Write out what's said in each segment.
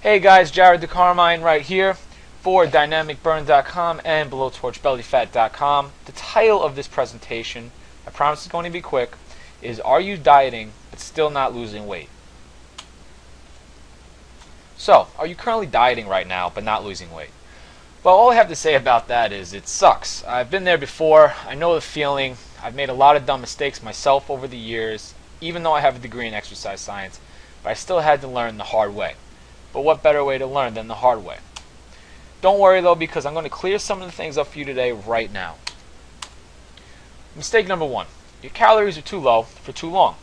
Hey guys, Jared the Carmine right here for dynamicburn.com and blowtorchbellyfat.com. The title of this presentation, I promise it's going to be quick, is Are You Dieting but Still Not Losing Weight? So, are you currently dieting right now but not losing weight? Well, all I have to say about that is it sucks. I've been there before. I know the feeling. I've made a lot of dumb mistakes myself over the years, even though I have a degree in exercise science, but I still had to learn the hard way. But what better way to learn than the hard way? Don't worry though, because I'm going to clear some of the things up for you today right now. Mistake number one. Your calories are too low for too long.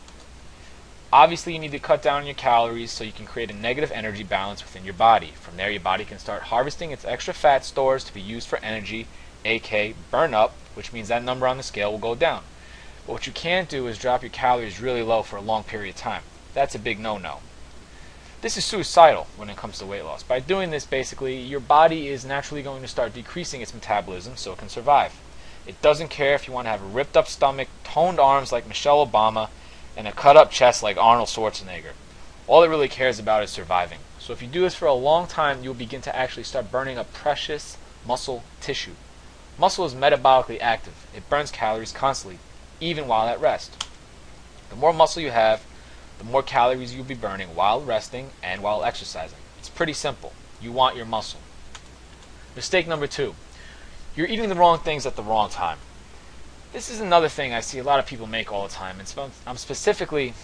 Obviously you need to cut down on your calories so you can create a negative energy balance within your body. From there your body can start harvesting its extra fat stores to be used for energy, aka burn up, which means that number on the scale will go down. But what you can't do is drop your calories really low for a long period of time. That's a big no-no. This is suicidal when it comes to weight loss. By doing this, basically, your body is naturally going to start decreasing its metabolism so it can survive. It doesn't care if you want to have a ripped up stomach, toned arms like Michelle Obama, and a cut up chest like Arnold Schwarzenegger. All it really cares about is surviving. So if you do this for a long time, you'll begin to actually start burning up precious muscle tissue. Muscle is metabolically active. It burns calories constantly, even while at rest. The more muscle you have, the more calories you'll be burning while resting and while exercising. It's pretty simple. You want your muscle. Mistake number two. You're eating the wrong things at the wrong time. This is another thing I see a lot of people make all the time. And I'm specifically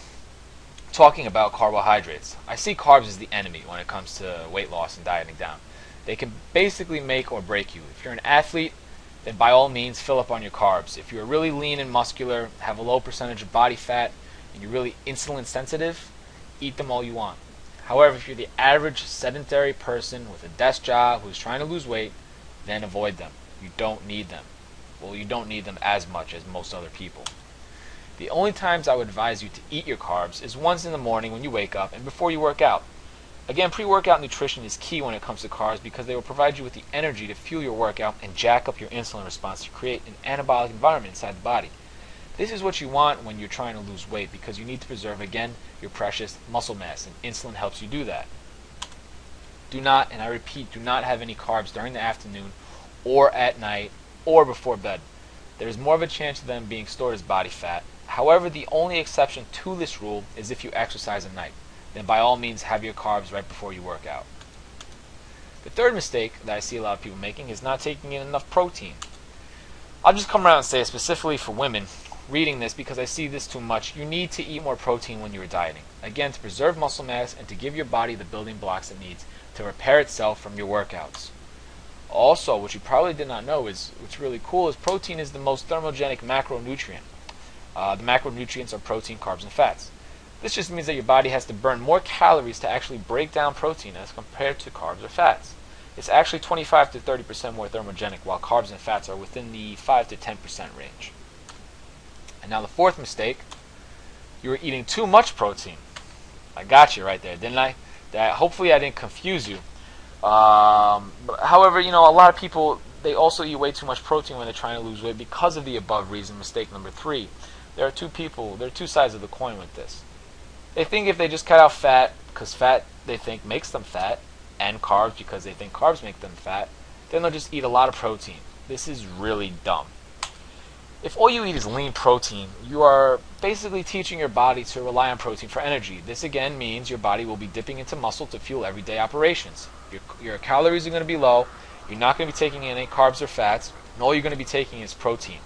talking about carbohydrates. I see carbs as the enemy when it comes to weight loss and dieting down. They can basically make or break you. If you're an athlete, then by all means fill up on your carbs. If you're really lean and muscular, have a low percentage of body fat, and you're really insulin sensitive, eat them all you want. However, if you're the average sedentary person with a desk job who's trying to lose weight, then avoid them. You don't need them. Well, you don't need them as much as most other people. The only times I would advise you to eat your carbs is once in the morning when you wake up and before you work out. Again, pre-workout nutrition is key when it comes to carbs because they will provide you with the energy to fuel your workout and jack up your insulin response to create an anabolic environment inside the body. This is what you want when you're trying to lose weight because you need to preserve, again, your precious muscle mass, and insulin helps you do that. Do not, and I repeat, do not have any carbs during the afternoon or at night or before bed. There's more of a chance of them being stored as body fat. However, the only exception to this rule is if you exercise at night. Then by all means have your carbs right before you work out. The third mistake that I see a lot of people making is not taking in enough protein. I'll just come around and say it specifically for women reading this because I see this too much. You need to eat more protein when you're dieting. Again, to preserve muscle mass and to give your body the building blocks it needs to repair itself from your workouts. Also, what you probably did not know is, what's really cool, is protein is the most thermogenic macronutrient. The macronutrients are protein, carbs, and fats. This just means that your body has to burn more calories to actually break down protein as compared to carbs or fats. It's actually 25 to 30% more thermogenic, while carbs and fats are within the 5 to 10% range. And now the fourth mistake, you were eating too much protein. I got you right there, didn't I? Hopefully I didn't confuse you. However, a lot of people, they also eat way too much protein when they're trying to lose weight because of the above reason. Mistake number three. There are two sides of the coin with this. They think if they just cut out fat, because fat they think makes them fat, and carbs because they think carbs make them fat, then they'll just eat a lot of protein. This is really dumb. If all you eat is lean protein, you are basically teaching your body to rely on protein for energy. This again means your body will be dipping into muscle to fuel everyday operations. Your calories are going to be low, you're not going to be taking in any carbs or fats, and all you're going to be taking is protein.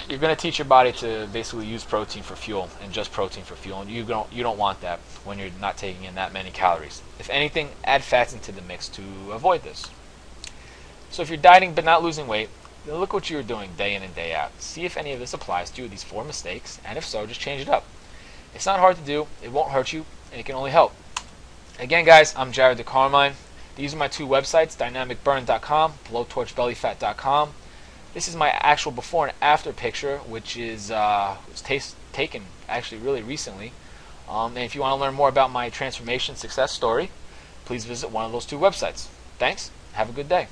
You're going to teach your body to basically use protein for fuel and just protein for fuel, and you don't want that when you're not taking in that many calories. If anything, add fats into the mix to avoid this. So if you're dieting but not losing weight, then look what you're doing day in and day out. See if any of this applies to you, these four mistakes, and if so, just change it up. It's not hard to do, it won't hurt you, and it can only help. Again, guys, I'm Jared the Carmine. These are my two websites, dynamicburn.com, blowtorchbellyfat.com. This is my actual before and after picture, which was taken actually really recently. And if you want to learn more about my transformation success story, please visit one of those two websites. Thanks. Have a good day.